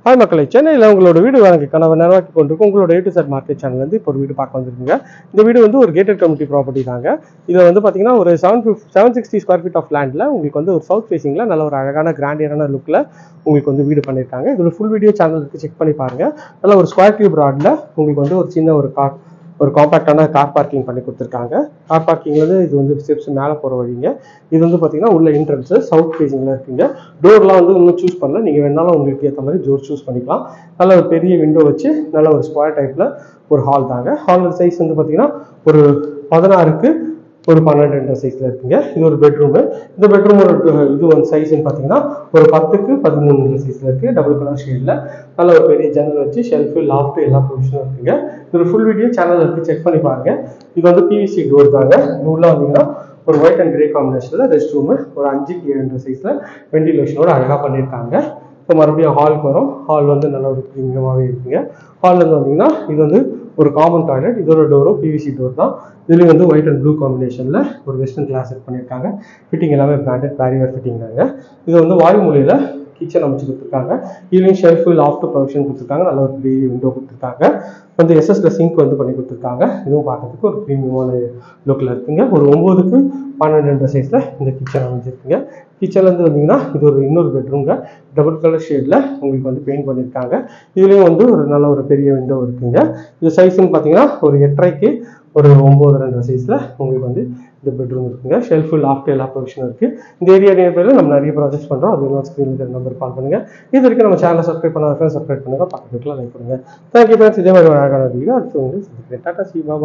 Hi மக்களை, சென்னையில் உங்களோட வீடு வாங்கி கனவை நிர்வாகி கொண்டிருக்கும் உங்களோட A to Z market channel வந்து இப்போ ஒரு வீடு பார்க்க வந்துருக்குங்க. இந்த வீடு வந்து ஒரு கேட்டட் கம்யூனிட்டி ப்ராப்பர்ட்டி தாங்க. இதை வந்து பார்த்தீங்கன்னா ஒரு 760 ஸ்கொயர் ஃபீட் ஆஃப் லேண்டில் உங்களுக்கு வந்து ஒரு சவுத் ஃபேசிங்கில் நல்ல ஒரு அழகான கிராண்டியரான லுக்கில் உங்களுக்கு வந்து வீடு பண்ணியிருக்காங்க. இதோட ஃபுல் வீடியோ சேனல் இருக்குது, செக் பண்ணி பாருங்கள். நல்ல ஒரு ஸ்கொயர் கியூப் ராடில் உங்களுக்கு வந்து ஒரு சின்ன ஒரு காம்பேக்டான கார் பார்க்கிங் பண்ணி கொடுத்துருக்காங்க. கார் பார்க்கிங்லேருந்து இது வந்து ஸ்டெப்ஸ் மேலே போகிற வழிங்க. இது வந்து பார்த்தீங்கன்னா உள்ள என்ட்ரன்ஸு சவுத் ஃபேசிங்கில் இருக்குங்க. டோர்லாம் வந்து இன்னும் சூஸ் பண்ணல, நீங்கள் வேணாலும் உங்களுக்கு ஏற்ற மாதிரி டோர் சூஸ் பண்ணிக்கலாம். நல்ல ஒரு பெரிய விண்டோ வச்சு நல்ல ஒரு ஸ்கொயர் டைப்பில் ஒரு ஹால் தாங்க. ஹாலோட சைஸ் வந்து பார்த்தீங்கன்னா ஒரு 16க்கு ஒரு 12 சைஸில் இருக்குங்க. இது ஒரு பெட்ரூமு. இந்த பெட்ரூம் ஒரு இது வந்து சைஸ்ன்னு பார்த்தீங்கன்னா ஒரு 10க்கு 13 சைஸில் இருக்குது. டபுள் கலர் ஷேடில் நல்ல ஒரு பெரிய ஜன்னல் வச்சு ஷெல்ஃபு லாஃப்ட் எல்லா ப்ரொவிஷனும் இருக்குங்க. இது ஒரு ஃபுல் வீடியோ சேனல் இருக்குது, செக் பண்ணி பாருங்க. இது வந்து PVC டோர் தாங்க. இது உள்ள வந்தீங்கன்னா ஒரு ஒயிட் அண்ட் கிரே காம்பினேஷனில் ரெஸ்ட் ரூமு ஒரு 5க்கு 7 சைஸில் வெண்டிலேஷனோட அழகாக பண்ணியிருக்காங்க. இப்போ மறுபடியும் ஹாலுக்கு வரும். ஹால் வந்து நல்ல ஒரு ப்ரீமியமாகவே இருக்குங்க. ஹால்லேருந்து வந்தீங்கன்னா இது வந்து ஒரு காமன் டாய்லெட். இதோட டோரும் PVC டோர் தான். இதுலேயும் வந்து ஒயிட் அண்ட் ப்ளூ காம்பினேஷனில் ஒரு வெஸ்டர்ன் கிளாஸ் செட் பண்ணியிருக்காங்க. ஃபிட்டிங் எல்லாமே பிராண்டட் பேரியர் ஃபிட்டிங் தாங்க. இது வந்து வாயு மூலையில் கிச்சன் அமைச்சு கொடுத்துருக்காங்க. இதுலேயும் ஷெல்ஃபு லாஃப்ட் ப்ரொவிஷன் கொடுத்துருக்காங்க. நல்ல ஒரு பெரிய விண்டோ கொடுத்துருக்காங்க. வந்து SSல சிங்க் வந்து பண்ணி கொடுத்துருக்காங்க. இதுவும் பார்க்கறதுக்கு ஒரு ப்ரீமியமான லுக்கில் இருக்குங்க. ஒரு 9க்கு 12 சைஸில் இந்த கிச்சன் அமைஞ்சிருக்குங்க. கிச்சன்லேருந்து வந்தீங்கன்னா இது ஒரு இன்னொரு பெட்ரூம்ங்க. டபுள் கலர் ஷேடில் உங்களுக்கு வந்து பெயிண்ட் பண்ணியிருக்காங்க. இதுலேயும் வந்து ஒரு நல்ல ஒரு பெரிய விண்டோ இருக்குங்க. இது சைஸ்ன்னு பார்த்தீங்கன்னா ஒரு 8.5க்கு ஒரு 9.2 சைஸில் உங்களுக்கு வந்து இந்த பெட்ரூம் இருக்குங்க. ஷெல்ஃபு லாஃப்ட் எல்லா ப்ரொவிஷனும் இருக்குது. இந்த ஏரியா நியர்பையில் நம்ம நிறைய ப்ராஜெக்ட்ஸ் பண்ணுறோம். அது இன்னும் ஸ்க்ரீனில் நம்பர் கால் பண்ணுங்கள். இது வரைக்கும் நம்ம சேனலை சப்ஸ்கிரைப் பண்ணாத ஃப்ரெண்ட்ஸ் சப்ஸ்கிரைப் பண்ணுங்கள், பக்கத்துக்குலாம் லைக் பண்ணுங்கள். Thank you friends. இதே மாதிரி ஒரு அழகான வீடியோ அடுத்து வந்து டாடா சி பாபா.